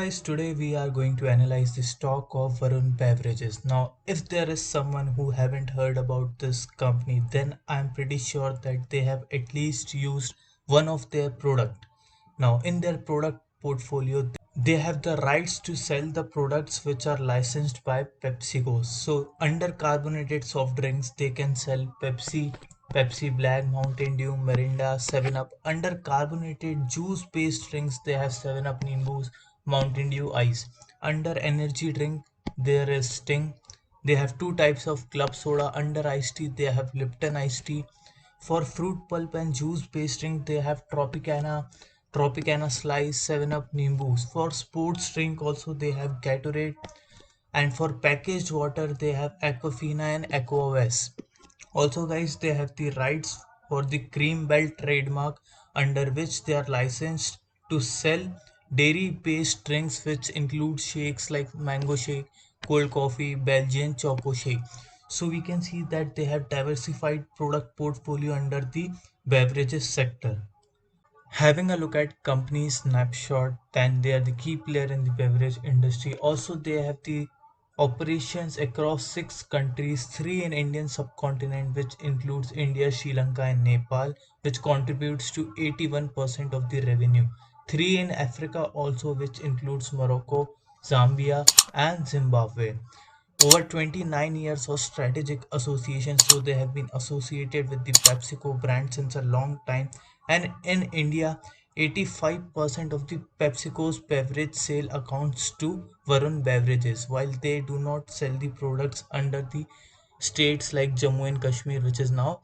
guys, today we are going to analyze the stock of Varun Beverages. Now, if there is someone who haven't heard about this company, then I'm pretty sure that they have at least used one of their product. Now, in their product portfolio, they have the rights to sell the products which are licensed by PepsiCo. So, under carbonated soft drinks, they can sell Pepsi, Pepsi Black, Mountain Dew, Mirinda, 7 Up. Under carbonated juice-based drinks, they have 7 Up Nimbus, Mountain Dew Ice. Under energy drink, there is Sting. They have two types of club soda. Under iced tea, they have Lipton iced tea. For fruit pulp and juice based drink, they have Tropicana Slice, 7 Up Nimbus. For sports drink, also they have Gatorade. And for packaged water, they have Aquafina and Aquavest. Also, guys, they have the rights for the Cream Belt trademark under which they are licensed to sell dairy-based drinks, which include shakes like mango shake, cold coffee, Belgian choco shake. So we can see that they have diversified product portfolio under the beverages sector. Having a look at company snapshot, then they are the key player in the beverage industry. Also, they have the operations across 6 countries, three in Indian subcontinent, which includes India, Sri Lanka, and Nepal, which contributes to 81% of the revenue. Three in Africa also, which includes Morocco, Zambia, and Zimbabwe. Over 29 years of strategic association, so they have been associated with the PepsiCo brand since a long time. And in India, 85% of the PepsiCo's beverage sale accounts to Varun Beverages, while they do not sell the products under the states like Jammu and Kashmir, which is now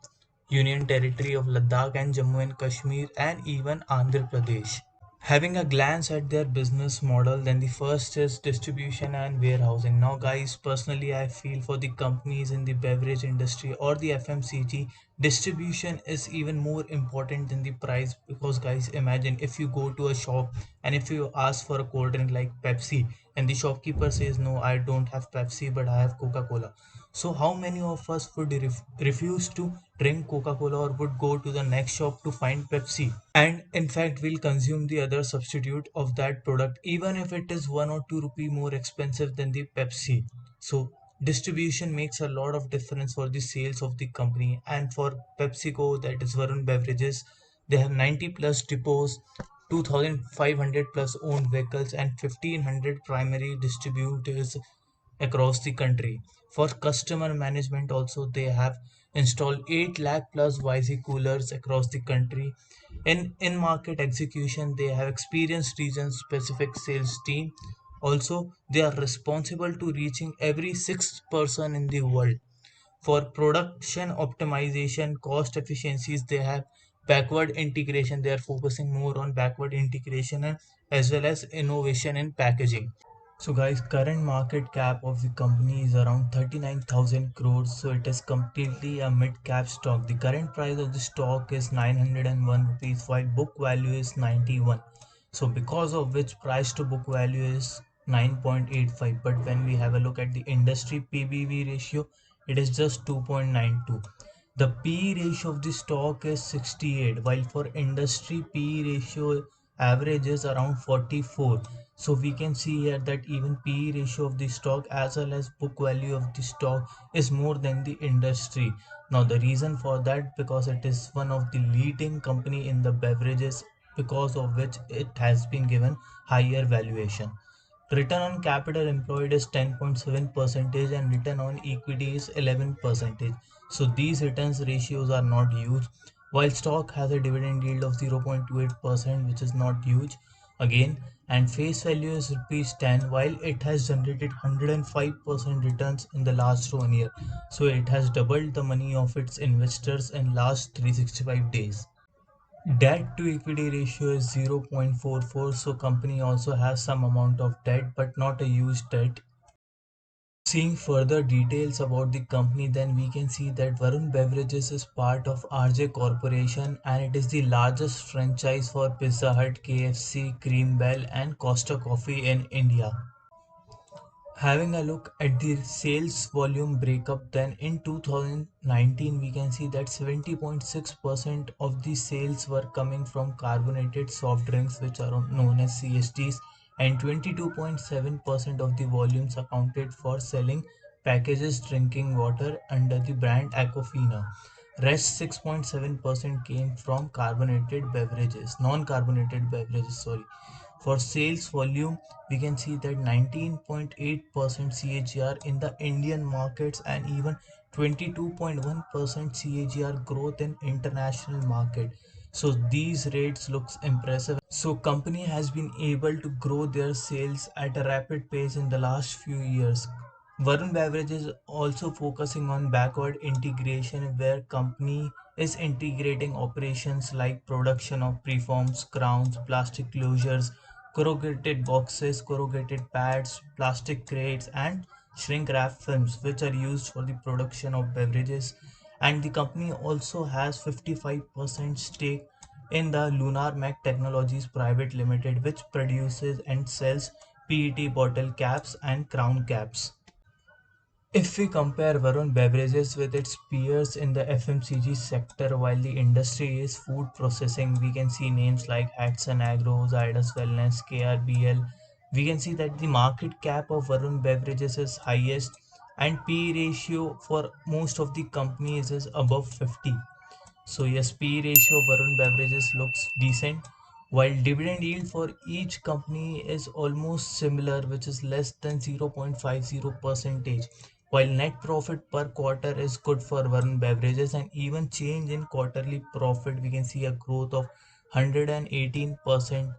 Union Territory of Ladakh, and Jammu and Kashmir, and even Andhra Pradesh. Having a glance at their business model, then the first is distribution and warehousing. Now, guys, personally, I feel for the companies in the beverage industry or the FMCG, distribution is even more important than the price because, guys, imagine if you go to a shop and if you ask for a cold drink like Pepsi and the shopkeeper says, no, I don't have Pepsi, but I have Coca Cola. So, how many of us would refuse to drink Coca Cola or would go to the next shop to find Pepsi? And in fact, we'll consume the other substitute of that product, even if it is 1 or 2 rupee more expensive than the Pepsi. So, distribution makes a lot of difference for the sales of the company. And for PepsiCo, that is Varun Beverages, they have 90 plus depots, 2,500 plus owned vehicles, and 1,500 primary distributors across the country. For customer management also they have installed 8 lakh plus YC coolers across the country. In market execution they have experienced region specific sales team. Also they are responsible to reaching every sixth person in the world. For production optimization, cost efficiencies, they have backward integration. They are focusing more on backward integration and as well as innovation in packaging. So guys, current market cap of the company is around 39,000 crores. So it is completely a mid-cap stock. The current price of the stock is 901 rupees while book value is 91. So because of which price to book value is 9.85. But when we have a look at the industry PBV ratio, it is just 2.92. The P ratio of the stock is 68, while for industry P ratio average is around 44. So we can see here that even P ratio of the stock as well as book value of the stock is more than the industry. Now the reason for that because it is one of the leading company in the beverages, because of which it has been given higher valuation. Return on capital employed is 10.7 percentage and return on equity is 11 percentage. So these returns ratios are not huge. While stock has a dividend yield of 0.28%, which is not huge again, and face value is rupees 10, while it has generated 105% returns in the last 1 year. So it has doubled the money of its investors in last 365 days. Debt to equity ratio is 0.44, so company also has some amount of debt but not a huge debt. Seeing further details about the company, then we can see that Varun Beverages is part of RJ Corporation and it is the largest franchise for Pizza Hut, KFC, Cream Bell and Costa Coffee in India. Having a look at the sales volume breakup, then in 2019 we can see that 70.6% of the sales were coming from carbonated soft drinks, which are known as CSDs, and 22.7% of the volumes accounted for selling packaged drinking water under the brand Aquafina. Rest 6.7% came from non-carbonated beverages, sorry. For sales volume, we can see that 19.8% CAGR in the Indian markets and even 22.1% CAGR growth in international market. So these rates looks impressive. So company has been able to grow their sales at a rapid pace in the last few years. Varun Beverage is also focusing on backward integration where company is integrating operations like production of preforms, crowns, plastic closures, corrugated boxes, corrugated pads, plastic crates and shrink wrap films which are used for the production of beverages, and the company also has 55% stake in the Lunar Mac Technologies Private Limited which produces and sells PET bottle caps and crown caps. If we compare Varun Beverages with its peers in the FMCG sector, while the industry is food processing, we can see names like Hatson Agro, Zydus Wellness, KRBL. We can see that the market cap of Varun Beverages is highest and P ratio for most of the companies is above 50. So yes, P ratio of Varun Beverages looks decent, while dividend yield for each company is almost similar, which is less than 0.50 percentage. While net profit per quarter is good for Varun Beverages and even change in quarterly profit, we can see a growth of 118%.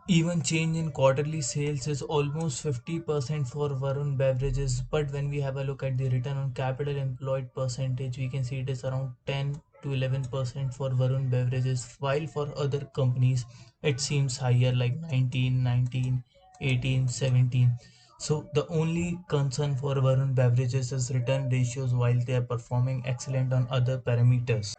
Even change in quarterly sales is almost 50% for Varun Beverages, but when we have a look at the return on capital employed percentage, we can see it is around 10 to 11% for Varun Beverages, while for other companies it seems higher like 19, 19, 18, 17. So the only concern for Varun Beverages is return ratios while they are performing excellent on other parameters.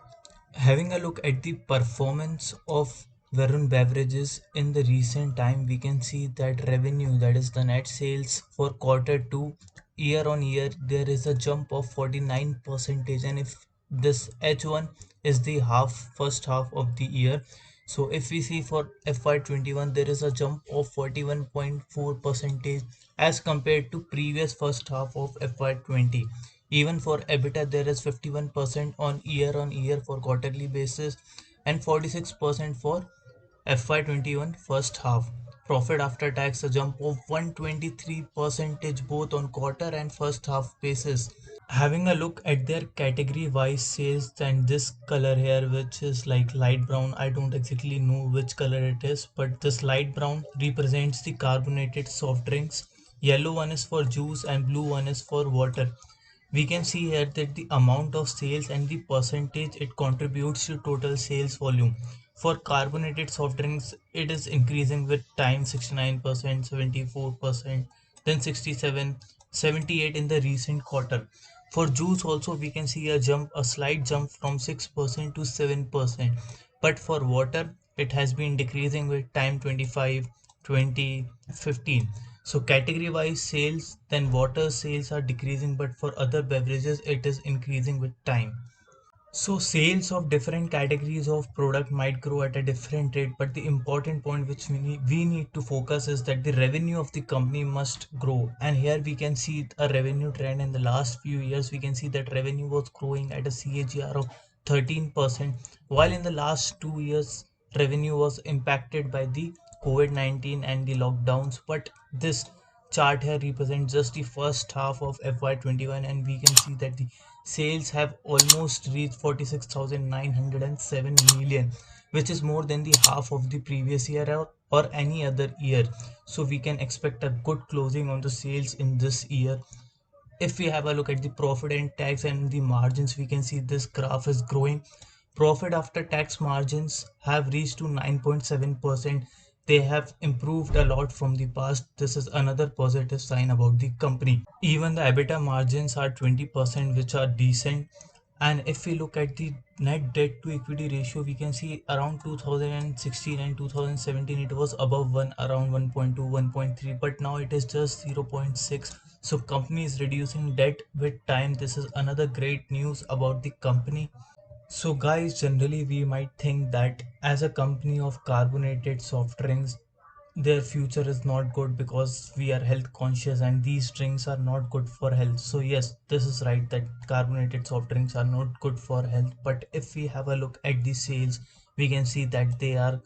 Having a look at the performance of Varun Beverages in the recent time, we can see that revenue, that is the net sales for quarter two, year on year, there is a jump of 49%. And if this H1 is the first half of the year, so if we see for FY21, there is a jump of 41.4% as compared to previous first half of FY20. Even for EBITDA, there is 51% on year for quarterly basis and 46% for FY21 first half. Profit after tax a jump of 123% both on quarter and first half basis. Having a look at their category wise sales, and this color here which is like light brown, I don't exactly know which color it is, but this light brown represents the carbonated soft drinks, yellow one is for juice and blue one is for water. We can see here that the amount of sales and the percentage it contributes to total sales volume. For carbonated soft drinks, it is increasing with time, 69%, 74%, then 67, 78 in the recent quarter. For juice also we can see a slight jump from 6% to 7%. But for water, it has been decreasing with time, 25, 20, 15. So category wise sales, then water sales are decreasing, but for other beverages it is increasing with time. So sales of different categories of product might grow at a different rate, but the important point which we need to focus is that the revenue of the company must grow. And here we can see a revenue trend in the last few years. We can see that revenue was growing at a CAGR of 13%, while in the last 2 years revenue was impacted by the COVID-19 and the lockdowns. But this chart here represents just the first half of FY21, and we can see that the sales have almost reached 46,907 million, which is more than the half of the previous year or any other year. So we can expect a good closing on the sales in this year. If we have a look at the profit and tax and the margins, we can see this graph is growing. Profit after tax margins have reached to 9.7%. They have improved a lot from the past. This is another positive sign about the company. Even the EBITDA margins are 20%, which are decent. And if we look at the net debt to equity ratio, we can see around 2016 and 2017 it was above 1, around 1.2, 1.3, but now it is just 0.6. So company is reducing debt with time. This is another great news about the company. So guys, generally we might think that as a company of carbonated soft drinks, their future is not good because we are health conscious and these drinks are not good for health. So yes, this is right that carbonated soft drinks are not good for health, but if we have a look at the sales, we can see that they are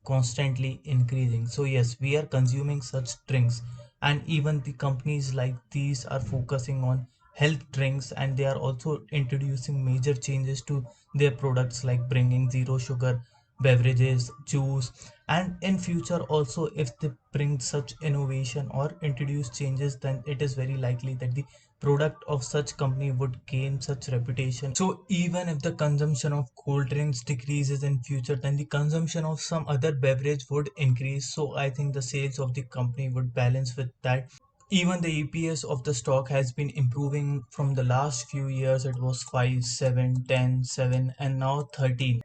constantly increasing. So yes, we are consuming such drinks, and even the companies like these are focusing on health drinks, and they are also introducing major changes to their products, like bringing zero sugar beverages, juice, and in future also if they bring such innovation or introduce changes, then it is very likely that the product of such company would gain such reputation. So even if the consumption of cold drinks decreases in future, then the consumption of some other beverage would increase. So I think the sales of the company would balance with that. Even the EPS of the stock has been improving from the last few years. It was 5, 7, 10, 7, and now 13.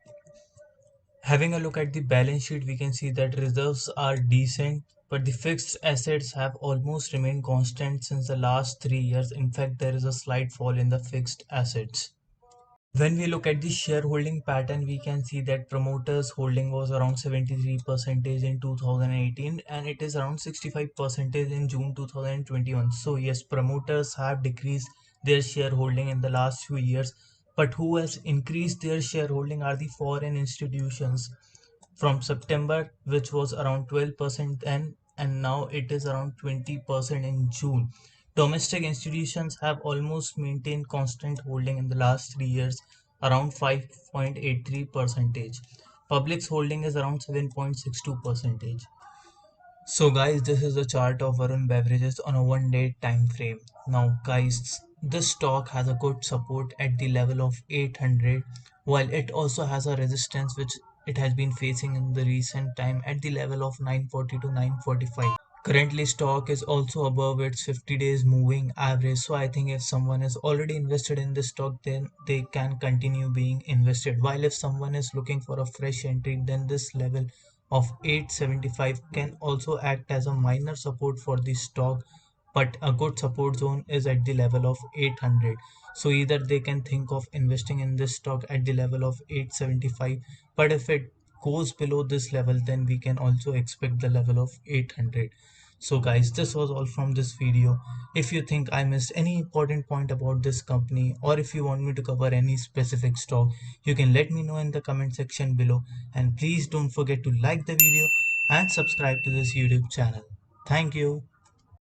Having a look at the balance sheet, we can see that reserves are decent, but the fixed assets have almost remained constant since the last 3 years. In fact, there is a slight fall in the fixed assets. When we look at the shareholding pattern, we can see that promoters holding was around 73% in 2018, and it is around 65% in June 2021. So yes, promoters have decreased their shareholding in the last few years, but who has increased their shareholding are the foreign institutions from September, which was around 12% then, and now it is around 20% in June. Domestic institutions have almost maintained constant holding in the last 3 years, around 5.83 percentage. Public's holding is around 7.62 percentage. So guys, this is the chart of Varun Beverages on a 1 day time frame. Now guys, this stock has a good support at the level of 800, while it also has a resistance which it has been facing in the recent time at the level of 940 to 945. Currently stock is also above its 50 days moving average, so I think if someone is already invested in this stock, then they can continue being invested, while if someone is looking for a fresh entry, then this level of 875 can also act as a minor support for the stock, but a good support zone is at the level of 800. So either they can think of investing in this stock at the level of 875, but if it goes below this level, then we can also expect the level of 800. So guys, this was all from this video. If you think I missed any important point about this company, or if you want me to cover any specific stock, you can let me know in the comment section below, and please don't forget to like the video and subscribe to this YouTube channel. Thank you.